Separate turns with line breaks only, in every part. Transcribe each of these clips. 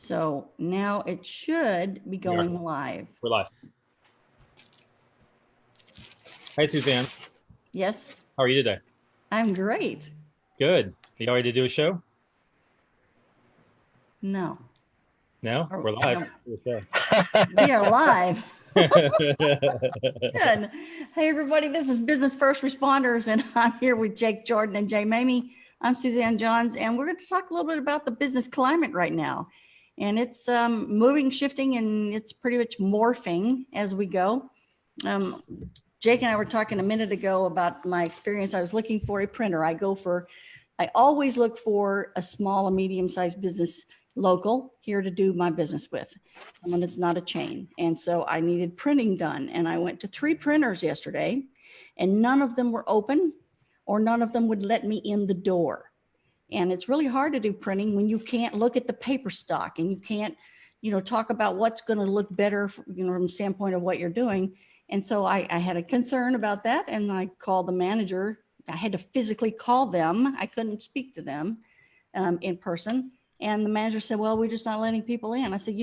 So now it should be
We are.
going live.
We're live. Hey, Suzanne.
Yes,
How are you today?
I'm great.
Good. You all ready to do a show?
No,
No?
or,
We're live.
no,
Do a
we are live.
show.
Good. Hey, everybody, this is Business First Responders, and I'm here with Jake Jordan and Jay Mamie. I'm Suzanne Johns, and we're going to talk a little bit about the business climate right now. And it's moving, shifting, and it's pretty much morphing as we go. Jake and I were talking a minute ago about my experience. I was looking for a printer. I always look for a small or medium-sized business local here to do my business with, someone that's not a chain. And so I needed printing done. And I went to 3 printers yesterday, and none of them were open or none of them would let me in the door. And it's really hard to do printing when you can't look at the paper stock and you can't, talk about what's going to look better, from the standpoint of what you're doing. And so I had a concern about that, and I called the manager. I had to physically call them. I couldn't speak to them in person. And the manager said, well, we're just not letting people in. I said,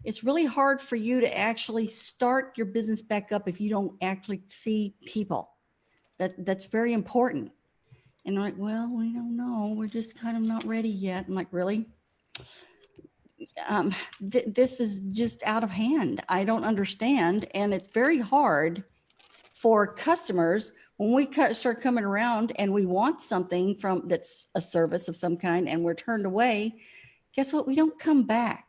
it's really hard for you to actually start your business back up if you don't actually see people. That's very important. And they're like, well, we don't know. We're just kind of not ready yet. I'm like, really? This is just out of hand. I don't understand. And it's very hard for customers when we start coming around and we want something from that's a service of some kind and we're turned away. Guess what? We don't come back.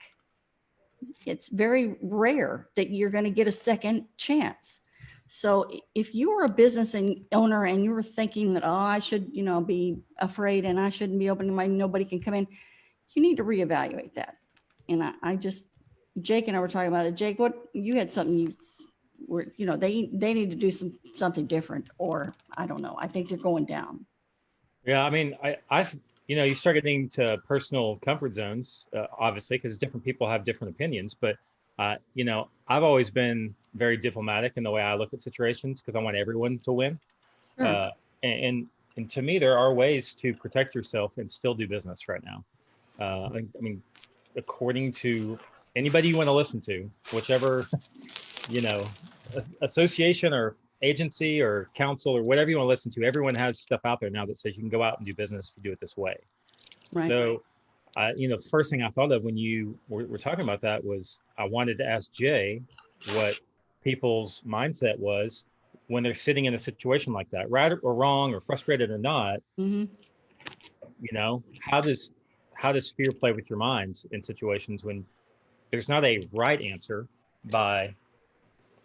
It's very rare that you're going to get a second chance. So if you were a business owner and you were thinking that, oh, I should, be afraid and I shouldn't be opening nobody can come in, you need to reevaluate that. And Jake and I were talking about it. Jake, what you had something they need to do something different, or I don't know. I think they're going down.
Yeah, I mean, you start getting to personal comfort zones, obviously, because different people have different opinions. But, I've always been very diplomatic in the way I look at situations because I want everyone to win.
Sure.
And to me, there are ways to protect yourself and still do business right now. I mean, according to anybody you want to listen to, whichever, association or agency or council or whatever you want to listen to, everyone has stuff out there now that says you can go out and do business if you do it this way.
Right.
So, first thing I thought of when you were talking about that was I wanted to ask Jay what people's mindset was when they're sitting in a situation like that, right or wrong or frustrated or not.
Mm-hmm.
How does fear play with your minds in situations when there's not a right answer by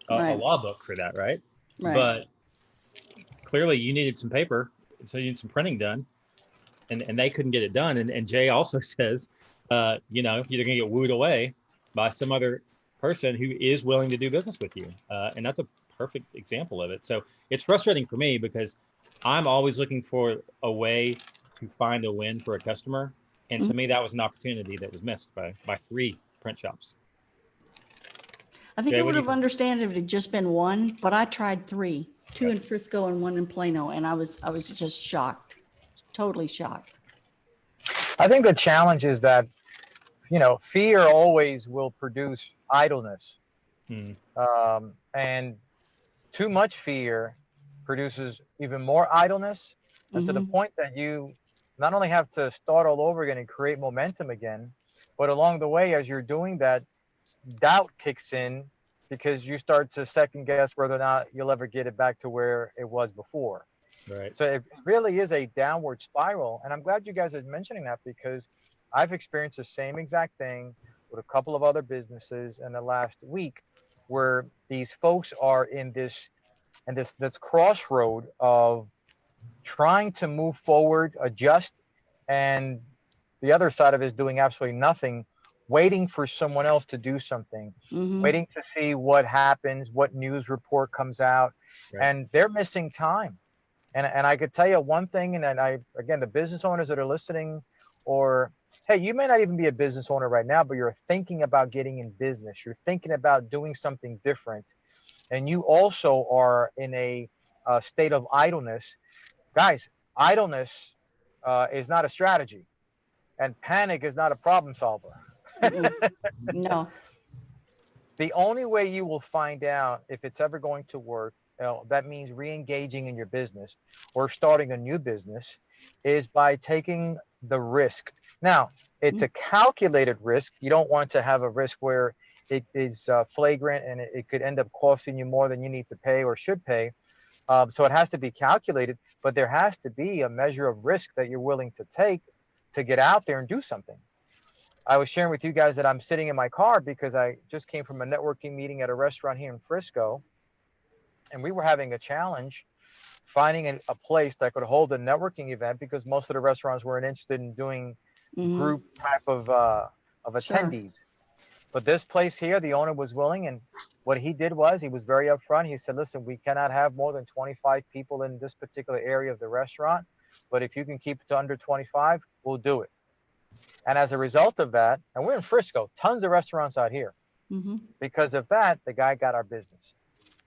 a law book for that, right? But clearly you needed some paper, so you need some printing done, and they couldn't get it done. And Jay also says, you're going to get wooed away by some other person who is willing to do business with you. And that's a perfect example of it. So it's frustrating for me because I'm always looking for a way to find a win for a customer. And to me, that was an opportunity that was missed by 3 print shops.
I think I would have understood if it had just been one, but I tried 3, 2 in Frisco and 1 in Plano, and I was just shocked, totally shocked.
I think the challenge is that, fear always will produce idleness. And too much fear produces even more idleness, and to the point that you not only have to start all over again and create momentum again, but along the way, as you're doing that, doubt kicks in because you start to second guess whether or not you'll ever get it back to where it was before.
Right.
So it really is a downward spiral. And I'm glad you guys are mentioning that because I've experienced the same exact thing with a couple of other businesses in the last week where these folks are in this crossroad of trying to move forward, adjust, and the other side of it is doing absolutely nothing, waiting for someone else to do something, waiting to see what happens, what news report comes out, and they're missing time. And I could tell you one thing, and again, the business owners that are listening, or hey, you may not even be a business owner right now, but you're thinking about getting in business. You're thinking about doing something different, and you also are in a state of idleness. Guys, idleness is not a strategy, and panic is not a problem solver.
Mm-mm. No.
The only way you will find out if it's ever going to work, that means re-engaging in your business or starting a new business, is by taking the risk. Now, it's a calculated risk. You don't want to have a risk where it is flagrant and it could end up costing you more than you need to pay or should pay. So it has to be calculated, but there has to be a measure of risk that you're willing to take to get out there and do something. I was sharing with you guys that I'm sitting in my car because I just came from a networking meeting at a restaurant here in Frisco, and we were having a challenge finding a place that could hold a networking event because most of the restaurants weren't interested in doing group type of
Sure.
attendees. But this place here, the owner was willing, and what he did was he was very upfront. He said, listen, we cannot have more than 25 people in this particular area of the restaurant, but if you can keep it to under 25, we'll do it. And as a result of that, and we're in Frisco, tons of restaurants out here. Because of that, the guy got our business.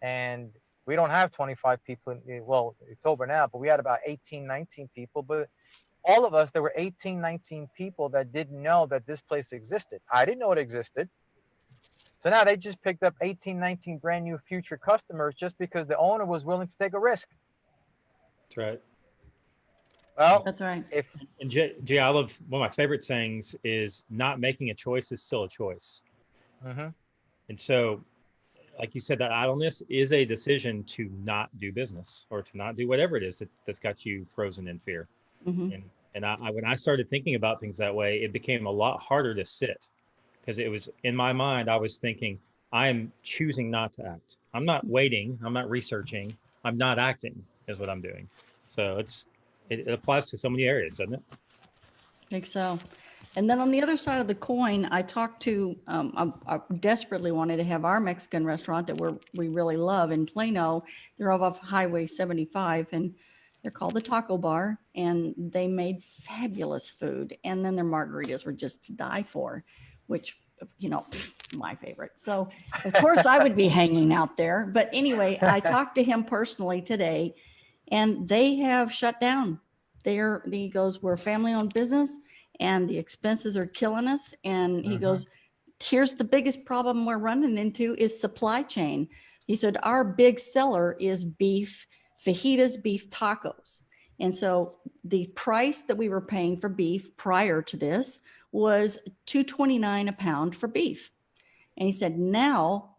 And we don't have 25 people, well, it's over now, but we had about 18, 19 people. But all of us, there were 18, 19 people that didn't know that this place existed. I didn't know it existed. So now they just picked up 18, 19 brand new future customers just because the owner was willing to take a risk.
That's right.
Well,
That's right.
And Jay, I love, one of my favorite sayings is not making a choice is still a choice. And so, like you said, that idleness is a decision to not do business or to not do whatever it is that's got you frozen in fear. And I, when I started thinking about things that way, it became a lot harder to sit because it was in my mind, I was thinking, I'm choosing not to act. I'm not waiting. I'm not researching. I'm not acting is what I'm doing. So it applies to so many areas, doesn't it?
I think so. And then on the other side of the coin, I talked to, I desperately wanted to have our Mexican restaurant that we really love in Plano. They're off Highway 75 and they're called the Taco Bar, and they made fabulous food. And then their margaritas were just to die for, which, you know, my favorite. So of course I would be hanging out there. But anyway, I talked to him personally today, and they have shut down. He goes, we're a family owned business and the expenses are killing us. And he goes, here's the biggest problem we're running into is supply chain. He said, our big seller is beef, fajitas, beef tacos. And so the price that we were paying for beef prior to this was $2.29 a pound for beef. And he said, now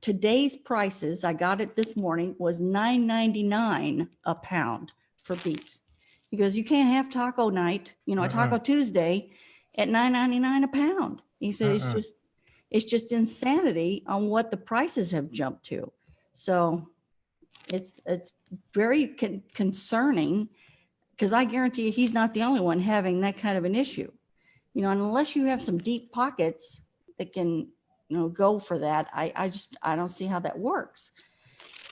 today's prices, I got it this morning, was $9.99 a pound for beef. He goes, you can't have taco night, you know, a Taco Tuesday at $9.99 a pound. He said, it's just insanity on what the prices have jumped to. So it's very concerning, because I guarantee you he's not the only one having that kind of an issue. You know, and unless you have some deep pockets that can, you know, go for that, I don't see how that works.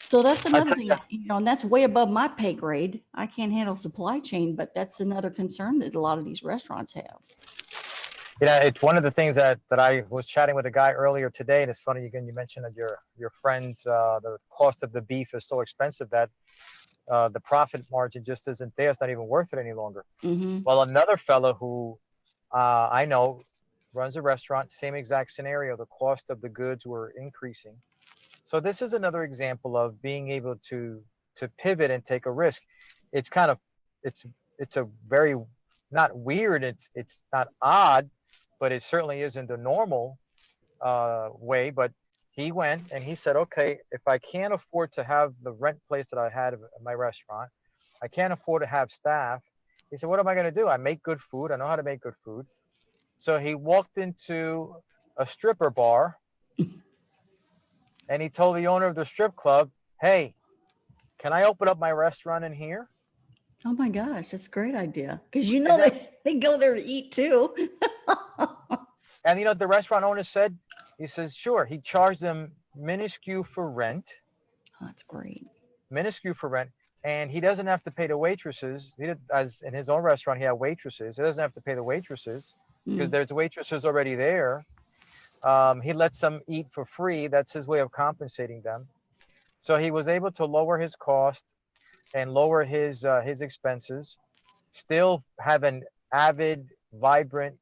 So that's another thing, you know, and that's way above my pay grade. I can't handle supply chain, but that's another concern that a lot of these restaurants have.
Yeah, it's one of the things that I was chatting with a guy earlier today, and it's funny, again, you mentioned that your friends, the cost of the beef is so expensive that the profit margin just isn't there. It's not even worth it any longer. Well, another fellow who I know runs a restaurant, same exact scenario. The cost of the goods were increasing. So this is another example of being able to pivot and take a risk. It's kind of, it's a very, not weird, it's not odd, but it certainly isn't the normal way. But he went and he said, okay, if I can't afford to have the rent place that I had at my restaurant, I can't afford to have staff. He said, what am I going to do? I make good food. I know how to make good food. So he walked into a stripper bar and he told the owner of the strip club, hey, can I open up my restaurant in here?
Oh my gosh, that's a great idea. Because you know they go there to eat too.
And you know, the restaurant owner said, he says, sure. He charged them minuscule for rent.
Oh, that's great.
Minuscule for rent. And he doesn't have to pay the waitresses. As in his own restaurant, he had waitresses. He doesn't have to pay the waitresses because there's waitresses already there. He lets them eat for free. That's his way of compensating them. So he was able to lower his cost and lower his expenses, still have an avid, vibrant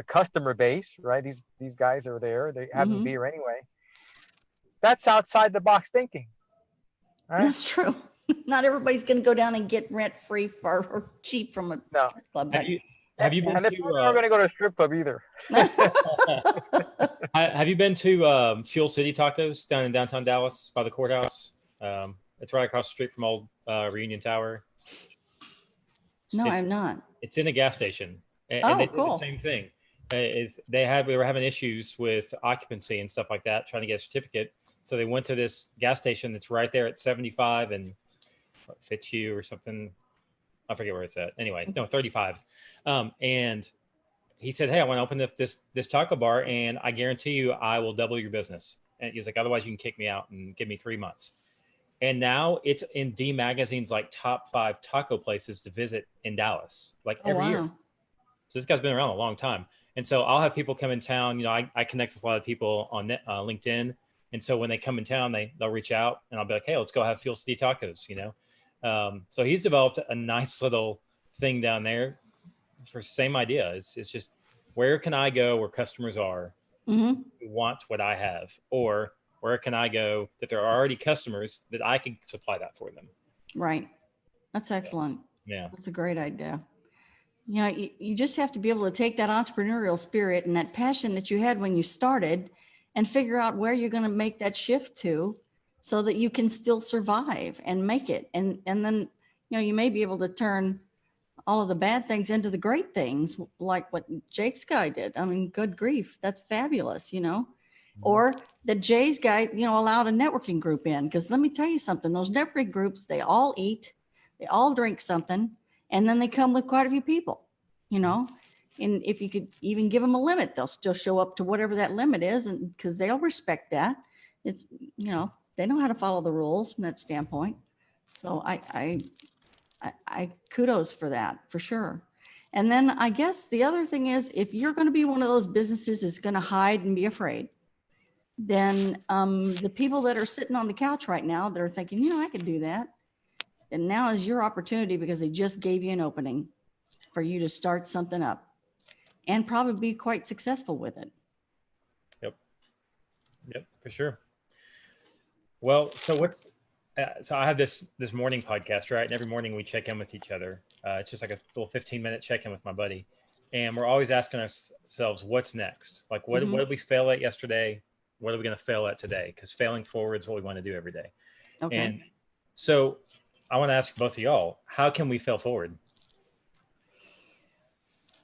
customer base, right? These guys are there. They having
Mhm.
beer anyway. That's outside the box thinking, right?
That's true. Not everybody's going to go down and get rent free or cheap from a
No,
strip club,
Have
but
you have you been
and they're
to
probably not going to go to a strip club either.
have you been to Fuel City Tacos down in downtown Dallas by the courthouse? It's right across the street from old Reunion Tower.
no,
It's
I'm not.
it's in a gas station, and
Oh,
they did the
cool.
same thing. We were having issues with occupancy and stuff like that, trying to get a certificate. So they went to this gas station that's right there at 75 and Fitzhugh or something. I forget where it's at. Anyway, no, 35. And he said, "Hey, I want to open up this taco bar, and I guarantee you, I will double your business." And he's like, "Otherwise, you can kick me out and give me 3 months." And now it's in D Magazine's like top 5 taco places to visit in Dallas, like
Oh,
every year.
wow.
So this guy's been around a long time. And so I'll have people come in town. You know, I connect with a lot of people on LinkedIn. And so when they come in town, they'll reach out and I'll be like, "Hey, let's go have Fuel City Tacos," you know? So he's developed a nice little thing down there for same idea. It's just, where can I go where customers are
Hmm.
who want what I have? Or where can I go that there are already customers that I can supply that for them?
Right. That's excellent.
Yeah.
That's a great idea. You know, you just have to be able to take that entrepreneurial spirit and that passion that you had when you started and figure out where you're going to make that shift to so that you can still survive and make it. And then, you know, you may be able to turn all of the bad things into the great things, like what Jake's guy did. I mean, good grief, that's fabulous, you know. Or that Jay's guy, you know, allowed a networking group in. Because let me tell you something, those networking groups, they all eat, they all drink something, and then they come with quite a few people, you know. And if you could even give them a limit, they'll still show up to whatever that limit is, and because they'll respect that. It's, you know, they know how to follow the rules from that standpoint. So I kudos for that, for sure. And then I guess the other thing is, if you're going to be one of those businesses that's going to hide and be afraid, then the people that are sitting on the couch right now that are thinking, you know, I could do that, then now is your opportunity, because they just gave you an opening for you to start something up and probably be quite successful with it.
Yep, for sure. Well, so I have this morning podcast, right? And every morning we check in with each other. It's just like a little 15-minute check in with my buddy, and we're always asking ourselves, what's next? Like, what did we fail at yesterday? What are we going to fail at today? Because failing forward is what we want to do every day.
Okay.
And so I want to ask both of y'all, how can we fail forward?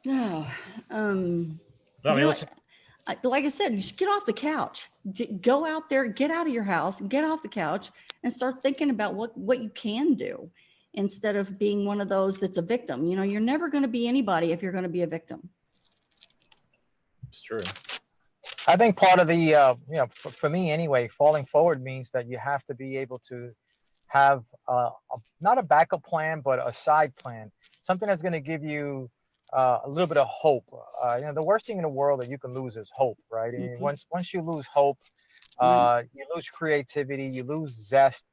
No,
I mean,
like I said, just get off the couch, go out there, get out of your house, get off the couch and start thinking about what you can do, instead of being one of those that's a victim. You know, you're never going to be anybody if you're going to be a victim.
it's true.
I think part of the, you know, for me anyway, falling forward means that you have to be able to have not a backup plan, but a side plan, something that's going to give you a little bit of hope. You know, the worst thing in the world that you can lose is hope, right? And
Mhm.
once you lose hope,
Right.
you lose creativity, you lose zest,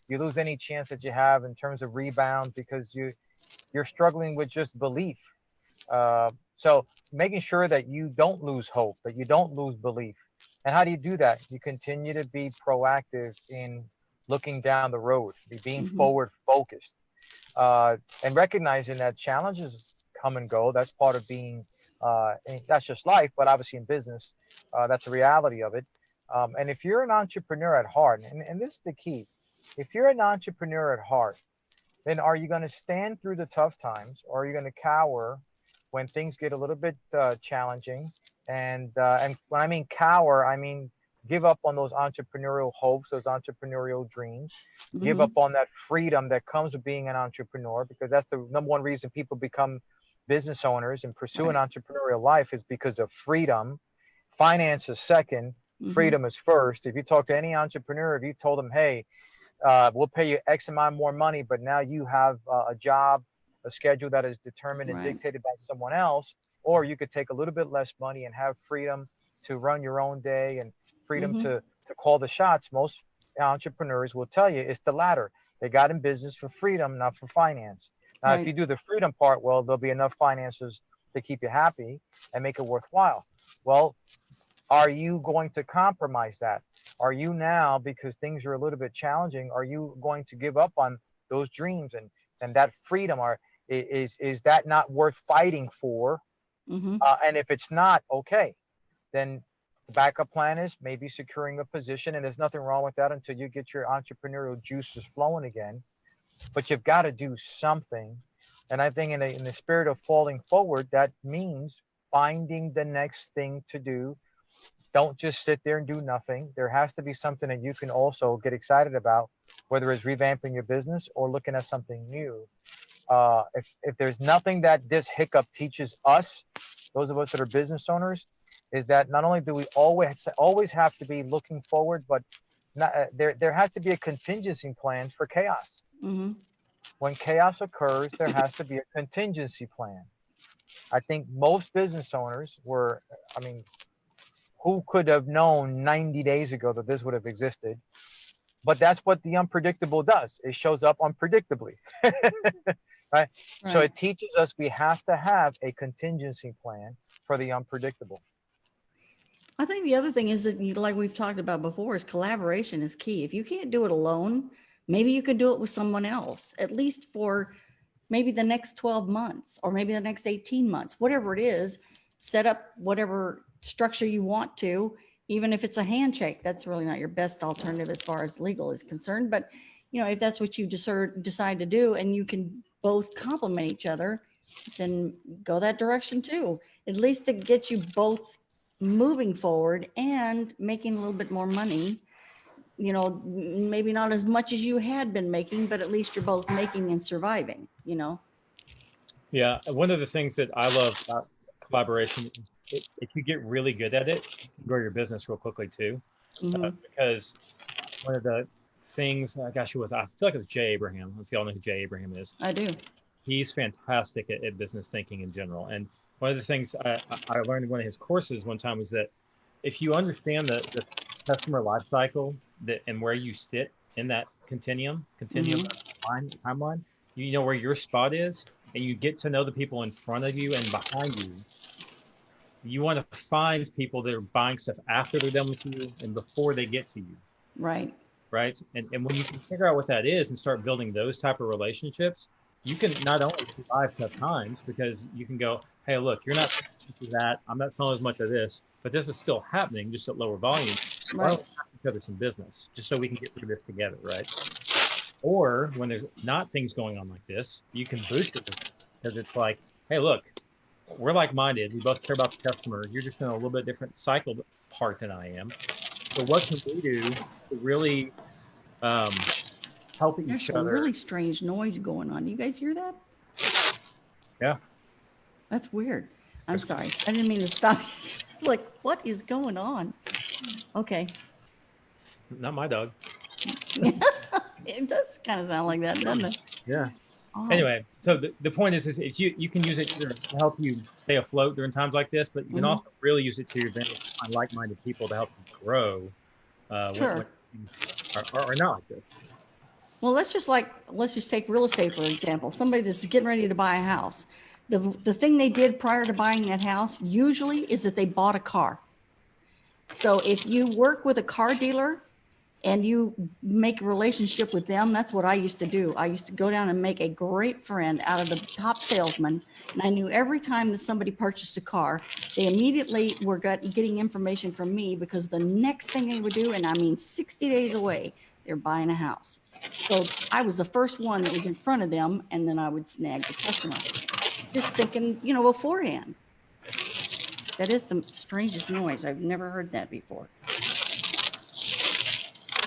you lose any chance that you have in terms of rebound, because you're struggling with just belief. So making sure that you don't lose hope, that you don't lose belief. And how do you do that? You continue to be proactive in looking down the road, being
Mhm.
forward focused, and recognizing that challenges come and go. That's part of being, and that's just life, but obviously in business, that's a reality of it. And if you're an entrepreneur at heart, and this is the key, if you're an entrepreneur at heart, then are you going to stand through the tough times, or are you going to cower when things get a little bit challenging? And when I mean cower, I mean give up on those entrepreneurial hopes, those entrepreneurial dreams, give up
Mhm.
on that freedom that comes with being an entrepreneur, because that's the number one reason people become business owners and pursue an
Right.
entrepreneurial life, is because of freedom. Finance is second,
Mhm.
freedom is first. If you talk to any entrepreneur, if you told them, hey, we'll pay you X amount more money, but now you have a job, a schedule that is determined and
Right.
dictated by someone else, or you could take a little bit less money and have freedom to run your own day and freedom
Mhm.
to call the shots. Most entrepreneurs will tell you it's the latter. They got in business for freedom, not for finance. Now, if
Right.
you do the freedom part well, there'll be enough finances to keep you happy and make it worthwhile. Well, are you going to compromise that? Are you now, because things are a little bit challenging, are you going to give up on those dreams and that freedom? Is that not worth fighting for?
Mm-hmm.
And if it's not, okay, then the backup plan is maybe securing a position, and there's nothing wrong with that until you get your entrepreneurial juices flowing again. But you've got to do something. And I think in the spirit of falling forward, that means finding the next thing to do. Don't just sit there and do nothing. There has to be something that you can also get excited about, whether it's revamping your business or looking at something new. If there's nothing that this hiccup teaches us, those of us that are business owners, is that not only do we always have to be looking forward, but there has to be a contingency plan for chaos.
Mm-hmm.
When chaos occurs, there has to be a contingency plan. I think most business owners who could have known 90 days ago that this would have existed? But that's what the unpredictable does. It shows up unpredictably. Right? So it teaches us we have to have a contingency plan for the unpredictable.
I think the other thing is that, like we've talked about before, is collaboration is key. If you can't do it alone, maybe you could do it with someone else, at least for maybe the next 12 months or maybe the next 18 months, whatever it is. Set up whatever structure you want to, even if it's a handshake. That's really not your best alternative as far as legal is concerned. But, if that's what you decide to do and you can both complement each other, then go that direction too. At least to get you both moving forward and making a little bit more money. Maybe not as much as you had been making, but at least you're both making and surviving,
Yeah. One of the things that I love about collaboration, if you get really good at it, you can grow your business real quickly too.
Mm-hmm.
Because one of the things, I feel like it was Jay Abraham. If y'all know who Jay Abraham is.
I do.
He's fantastic at business thinking in general. And one of the things I learned in one of his courses one time was that if you understand the customer life cycle and where you sit in that continuum timeline, you know where your spot is, and you get to know the people in front of you and behind you. You want to find people that are buying stuff after they're done with you and before they get to you.
Right.
Right. And when you can figure out what that is and start building those type of relationships, you can not only survive tough times, because you can go, hey, look, you're not selling that. I'm not selling as much of this, but this is still happening, just at lower volume. Why don't we have each other some business just so we can get through this together, right? Or when there's not things going on like this, you can boost it because it's like, hey, look, we're like-minded. We both care about the customer. You're just in a little bit different cycle part than I am. So what can we do to really help
There's
each
some
other?
really strange noise going on. Do you guys hear that?
Yeah.
That's weird. I'm sorry. I didn't mean to stop. I was like, what is going on? Okay.
Not my dog.
It does kind of sound like that, doesn't it?
Yeah.
Oh,
Anyway, so the point is if you can use it either to help you stay afloat during times like this, but you can also really use it to your advantage to find like-minded people to help you grow
sure.
when things are not like this.
Well, let's just take real estate, for example. Somebody that's getting ready to buy a house. The thing they did prior to buying that house usually is that they bought a car. So if you work with a car dealer and you make a relationship with them, that's what I used to do. I used to go down and make a great friend out of the top salesman. And I knew every time that somebody purchased a car, they immediately were getting information from me, because the next thing they would do, and I mean 60 days away, they're buying a house. So I was the first one that was in front of them, and then I would snag the customer. Just thinking, beforehand. That is the strangest noise. I've never heard that before.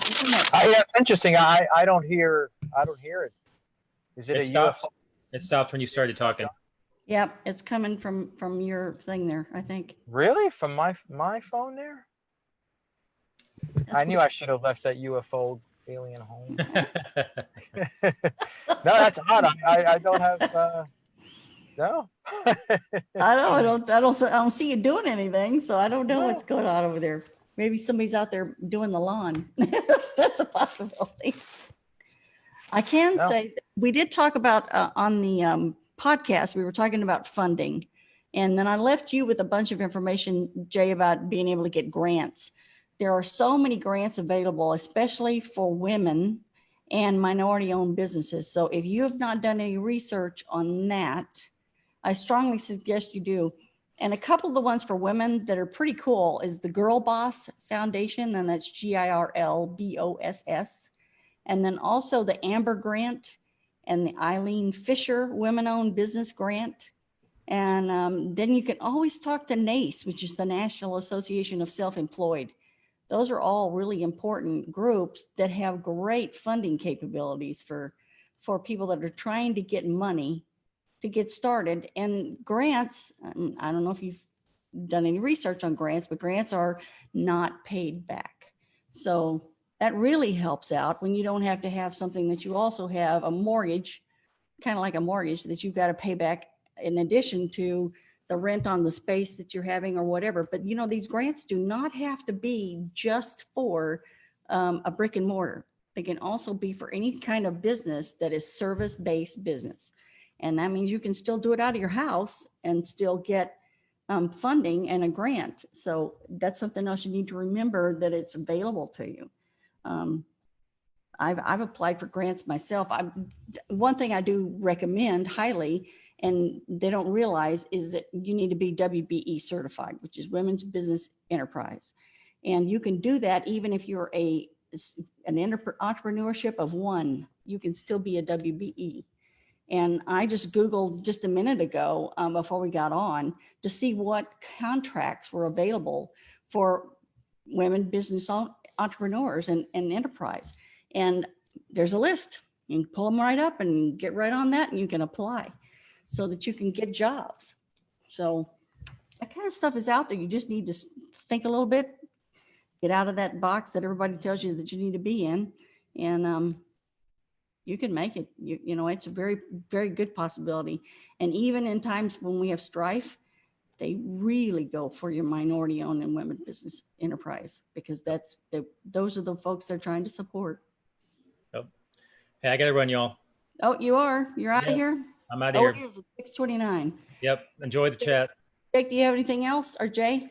Isn't that?
Yeah, it's interesting. I don't hear it. Is it a UFO?
It stopped when you started talking.
Yep, it's coming from your thing there, I think.
Really? From my phone there? I knew I should have left that UFO alien home. No, that's odd. I don't have no.
I don't see you doing anything, so I don't know what's going on over there. Maybe somebody's out there doing the lawn. That's a possibility. I can say we did talk about on the podcast, we were talking about funding And then I left you with a bunch of information, Jay, about being able to get grants. There are so many grants available, especially for women and minority-owned businesses. So if you have not done any research on that, I strongly suggest you do. And a couple of the ones for women that are pretty cool is the Girl Boss Foundation, and that's GIRLBOSS. And then also the Amber Grant and the Eileen Fisher Women-Owned Business Grant. And then you can always talk to NACE, which is the National Association of Self-Employed. Those are all really important groups that have great funding capabilities for people that are trying to get money to get started. And grants, I don't know if you've done any research on grants, but grants are not paid back. So that really helps out when you don't have to have something that you also have a mortgage, kind of like a mortgage that you've got to pay back in addition to the rent on the space that you're having or whatever. But you know, these grants do not have to be just for a brick and mortar. They can also be for any kind of business that is service-based business. And that means you can still do it out of your house and still get funding and a grant. So that's something else you need to remember, that it's available to you. I've applied for grants myself. One thing I do recommend highly, and they don't realize, is that you need to be WBE certified, which is Women's Business Enterprise. And you can do that even if you're an entrepreneurship of one, you can still be a WBE. And I just Googled just a minute ago before we got on to see what contracts were available for women business entrepreneurs and enterprise. And there's a list. You can pull them right up and get right on that, and you can apply so that you can get jobs. So that kind of stuff is out there. You just need to think a little bit, get out of that box that everybody tells you that you need to be in, and you can make it. You know, it's a very, very good possibility. And even in times when we have strife, they really go for your minority-owned and women business enterprise, because those are the folks they're trying to support.
Yep. Hey, I got to run, y'all.
Oh, you are? You're out of here?
I'm out of here.
Oh, it is 6:29.
Yep. Enjoy the chat.
Jake, do you have anything else, or Jay?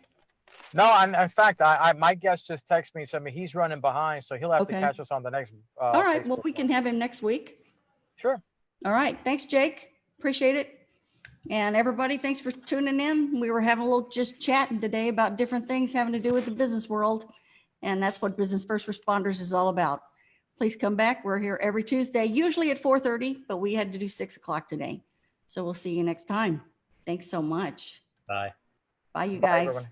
No, in fact, my guest just texted me. So I mean, he's running behind, so he'll have to catch us on the next.
All right.
Facebook
Well, we can have him next week.
Sure.
All right. Thanks, Jake. Appreciate it. And everybody, thanks for tuning in. We were having a little just chatting today about different things having to do with the business world. And that's what Business First Responders is all about. Please come back. We're here every Tuesday, usually at 4:30, but we had to do 6 o'clock today. So we'll see you next time. Thanks so much.
Bye.
Bye, you
Bye,
guys.
everyone.